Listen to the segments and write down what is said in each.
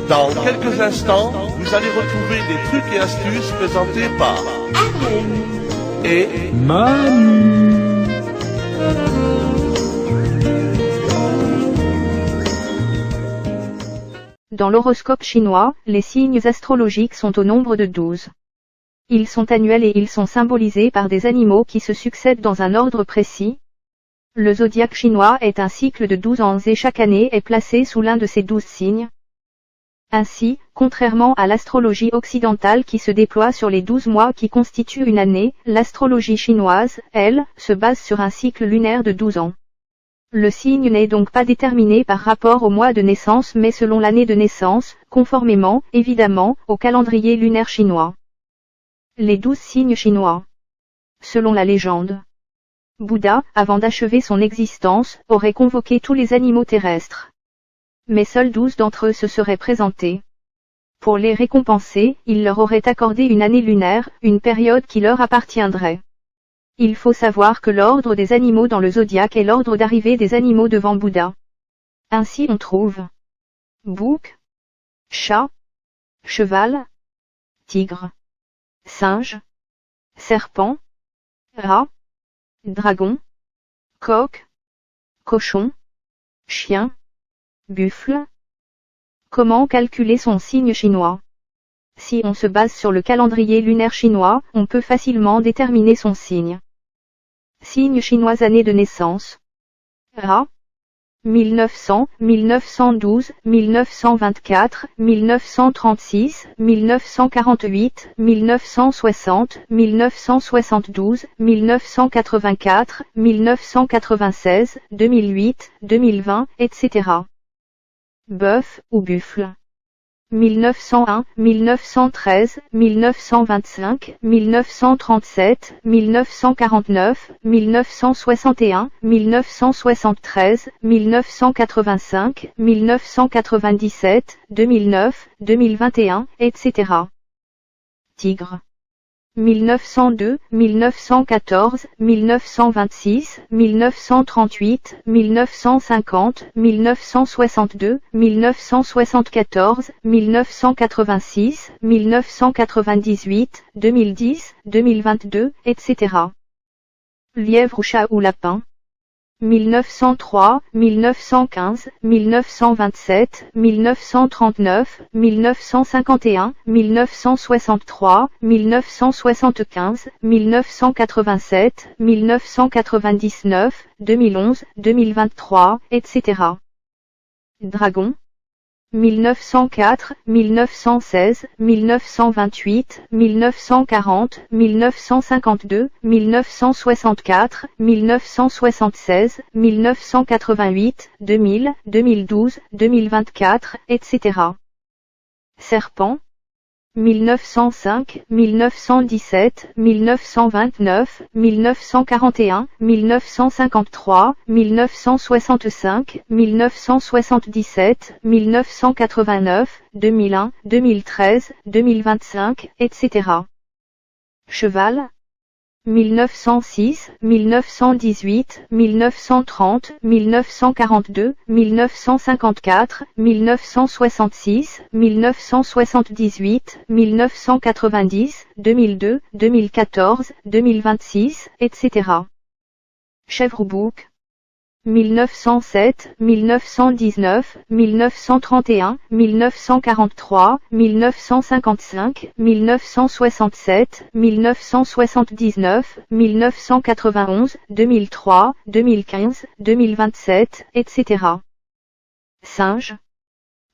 Dans quelques instants, vous allez retrouver des trucs et astuces présentés par et Manu. Dans l'horoscope chinois, les signes astrologiques sont au nombre de 12. Ils sont annuels et ils sont symbolisés par des animaux qui se succèdent dans un ordre précis. Le zodiaque chinois est un cycle de 12 ans et chaque année est placée sous l'un de ces 12 signes. Ainsi, contrairement à l'astrologie occidentale qui se déploie sur les 12 mois qui constituent une année, l'astrologie chinoise, elle, se base sur un cycle lunaire de 12 ans. Le signe n'est donc pas déterminé par rapport au mois de naissance mais selon l'année de naissance, conformément, évidemment, au calendrier lunaire chinois. Les 12 signes chinois. Selon la légende, Bouddha, avant d'achever son existence, aurait convoqué tous les animaux terrestres. Mais seuls 12 d'entre eux se seraient présentés. Pour les récompenser, il leur aurait accordé une année lunaire, une période qui leur appartiendrait. Il faut savoir que l'ordre des animaux dans le zodiaque est l'ordre d'arrivée des animaux devant Bouddha. Ainsi on trouve bouc, chat, cheval, tigre, singe, serpent, rat, dragon, coq, cochon, chien, buffle. Comment calculer son signe chinois? Si on se base sur le calendrier lunaire chinois, on peut facilement déterminer son signe. Signe chinois année de naissance. Rat. 1900, 1912, 1924, 1936, 1948, 1960, 1972, 1984, 1996, 2008, 2020, etc. Bœuf ou buffle. 1901, 1913, 1925, 1937, 1949, 1961, 1973, 1985, 1997, 2009, 2021, etc. Tigre. 1902, 1914, 1926, 1938, 1950, 1962, 1974, 1986, 1998, 2010, 2022, etc. Lièvre ou chat ou lapin. 1903, 1915, 1927, 1939, 1951, 1963, 1975, 1987, 1999, 2011, 2023, etc. Dragon. 1904, 1916, 1928, 1940, 1952, 1964, 1976, 1988, 2000, 2012, 2024, etc. Serpent. 1905, 1917, 1929, 1941, 1953, 1965, 1977, 1989, 2001, 2013, 2025, etc. Cheval. 1906, 1918, 1930, 1942, 1954, 1966, 1978, 1990, 2002, 2014, 2026, etc. Chèvre ou bouc. 1907, 1919, 1931, 1943, 1955, 1967, 1979, 1991, 2003, 2015, 2027, etc. Singe.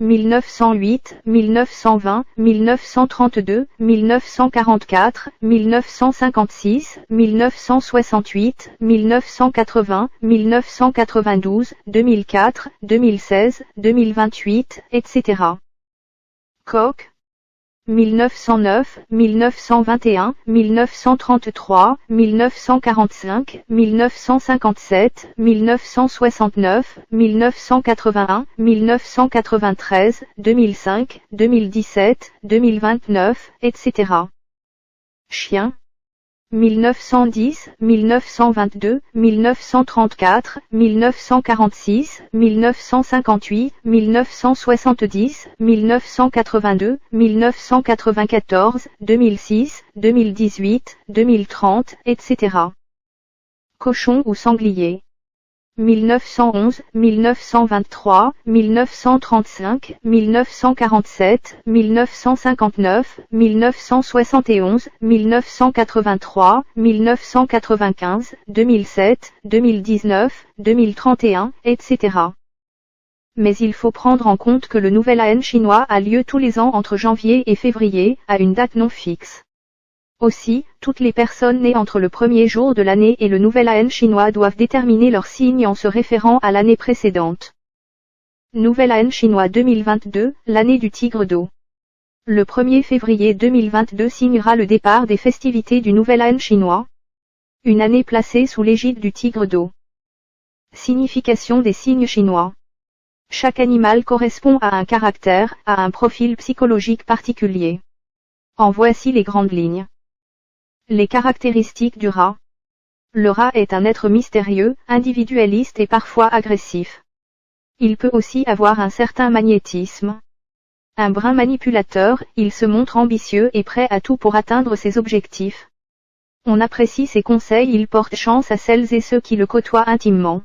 1908, 1920, 1932, 1944, 1956, 1968, 1980, 1992, 2004, 2016, 2028, etc. Coq. 1909, 1921, 1933, 1945, 1957, 1969, 1981, 1993, 2005, 2017, 2029, etc. Chien. 1910, 1922, 1934, 1946, 1958, 1970, 1982, 1994, 2006, 2018, 2030, etc. Cochon ou sanglier. 1911, 1923, 1935, 1947, 1959, 1971, 1983, 1995, 2007, 2019, 2031, etc. Mais il faut prendre en compte que le nouvel an chinois a lieu tous les ans entre janvier et février, à une date non fixe. Aussi, toutes les personnes nées entre le premier jour de l'année et le nouvel an chinois doivent déterminer leur signe en se référant à l'année précédente. Nouvel an chinois 2022, l'année du tigre d'eau. Le 1er février 2022 signera le départ des festivités du nouvel an chinois. Une année placée sous l'égide du tigre d'eau. Signification des signes chinois. Chaque animal correspond à un caractère, à un profil psychologique particulier. En voici les grandes lignes. Les caractéristiques du rat. Le rat est un être mystérieux, individualiste et parfois agressif. Il peut aussi avoir un certain magnétisme. Un brin manipulateur, il se montre ambitieux et prêt à tout pour atteindre ses objectifs. On apprécie ses conseils, il porte chance à celles et ceux qui le côtoient intimement.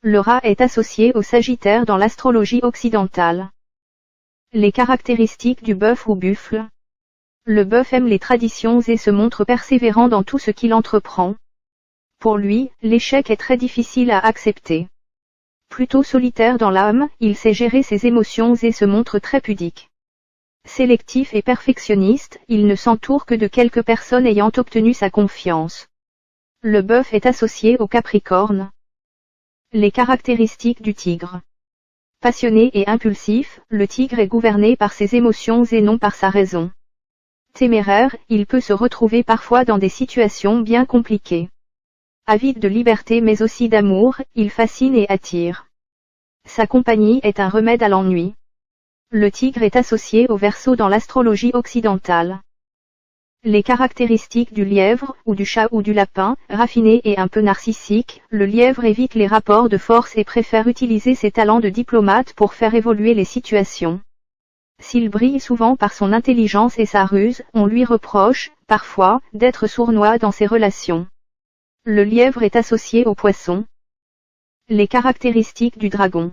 Le rat est associé au Sagittaire dans l'astrologie occidentale. Les caractéristiques du bœuf ou buffle. Le bœuf aime les traditions et se montre persévérant dans tout ce qu'il entreprend. Pour lui, l'échec est très difficile à accepter. Plutôt solitaire dans l'âme, il sait gérer ses émotions et se montre très pudique. Sélectif et perfectionniste, il ne s'entoure que de quelques personnes ayant obtenu sa confiance. Le bœuf est associé au Capricorne. Les caractéristiques du tigre. Passionné et impulsif, le tigre est gouverné par ses émotions et non par sa raison. Téméraire, il peut se retrouver parfois dans des situations bien compliquées. Avide de liberté mais aussi d'amour, il fascine et attire. Sa compagnie est un remède à l'ennui. Le tigre est associé au Verseau dans l'astrologie occidentale. Les caractéristiques du lièvre, ou du chat ou du lapin, raffiné et un peu narcissique, le lièvre évite les rapports de force et préfère utiliser ses talents de diplomate pour faire évoluer les situations. S'il brille souvent par son intelligence et sa ruse, on lui reproche, parfois, d'être sournois dans ses relations. Le lièvre est associé au poisson. Les caractéristiques du dragon.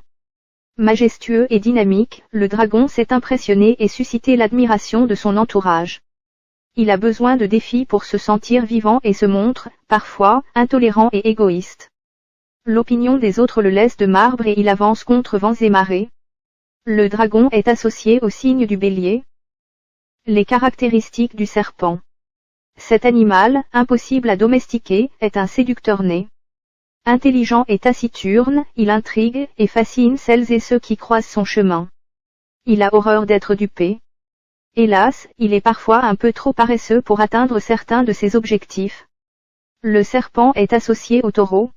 Majestueux et dynamique, le dragon sait impressionner et susciter l'admiration de son entourage. Il a besoin de défis pour se sentir vivant et se montre, parfois, intolérant et égoïste. L'opinion des autres le laisse de marbre et il avance contre vents et marées. Le dragon est associé au signe du bélier. Les caractéristiques du serpent. Cet animal, impossible à domestiquer, est un séducteur né. Intelligent et taciturne, il intrigue et fascine celles et ceux qui croisent son chemin. Il a horreur d'être dupé. Hélas, il est parfois un peu trop paresseux pour atteindre certains de ses objectifs. Le serpent est associé au taureau.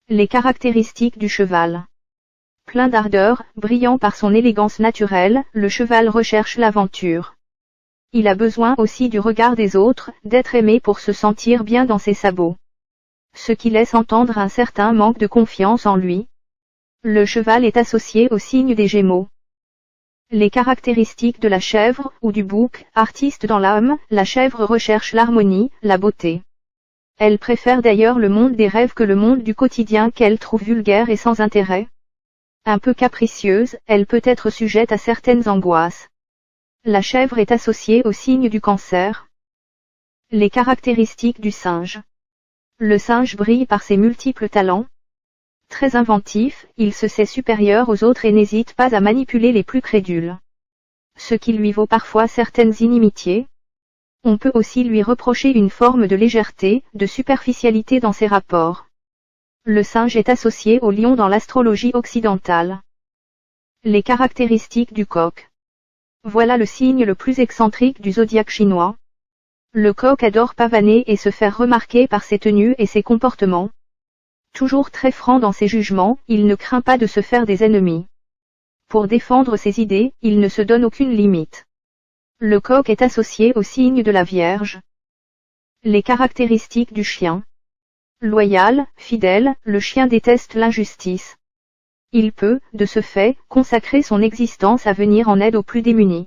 Les caractéristiques du cheval. Plein d'ardeur, brillant par son élégance naturelle, le cheval recherche l'aventure. Il a besoin aussi du regard des autres, d'être aimé pour se sentir bien dans ses sabots. Ce qui laisse entendre un certain manque de confiance en lui. Le cheval est associé au signe des Gémeaux. Les caractéristiques de la chèvre, ou du bouc, artiste dans l'âme, la chèvre recherche l'harmonie, la beauté. Elle préfère d'ailleurs le monde des rêves que le monde du quotidien qu'elle trouve vulgaire et sans intérêt. Un peu capricieuse, elle peut être sujette à certaines angoisses. La chèvre est associée au signe du Cancer. Les caractéristiques du singe. Le singe brille par ses multiples talents. Très inventif, il se sait supérieur aux autres et n'hésite pas à manipuler les plus crédules. Ce qui lui vaut parfois certaines inimitiés. On peut aussi lui reprocher une forme de légèreté, de superficialité dans ses rapports. Le singe est associé au lion dans l'astrologie occidentale. Les caractéristiques du coq. Voilà le signe le plus excentrique du zodiaque chinois. Le coq adore pavaner et se faire remarquer par ses tenues et ses comportements. Toujours très franc dans ses jugements, il ne craint pas de se faire des ennemis. Pour défendre ses idées, il ne se donne aucune limite. Le coq est associé au signe de la Vierge. Les caractéristiques du chien. Loyal, fidèle, le chien déteste l'injustice. Il peut, de ce fait, consacrer son existence à venir en aide aux plus démunis.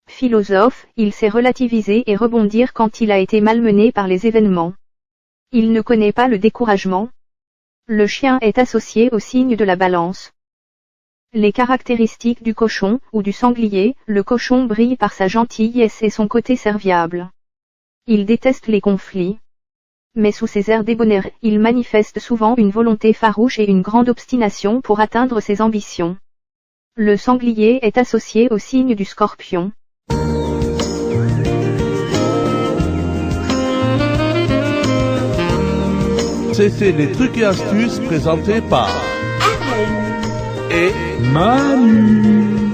Philosophe, il sait relativiser et rebondir quand il a été malmené par les événements. Il ne connaît pas le découragement. Le chien est associé au signe de la balance. Les caractéristiques du cochon ou du sanglier, le cochon brille par sa gentillesse et son côté serviable. Il déteste les conflits. Mais sous ses airs débonnaires, il manifeste souvent une volonté farouche et une grande obstination pour atteindre ses ambitions. Le sanglier est associé au signe du scorpion. C'était les trucs et astuces présentés par Manu.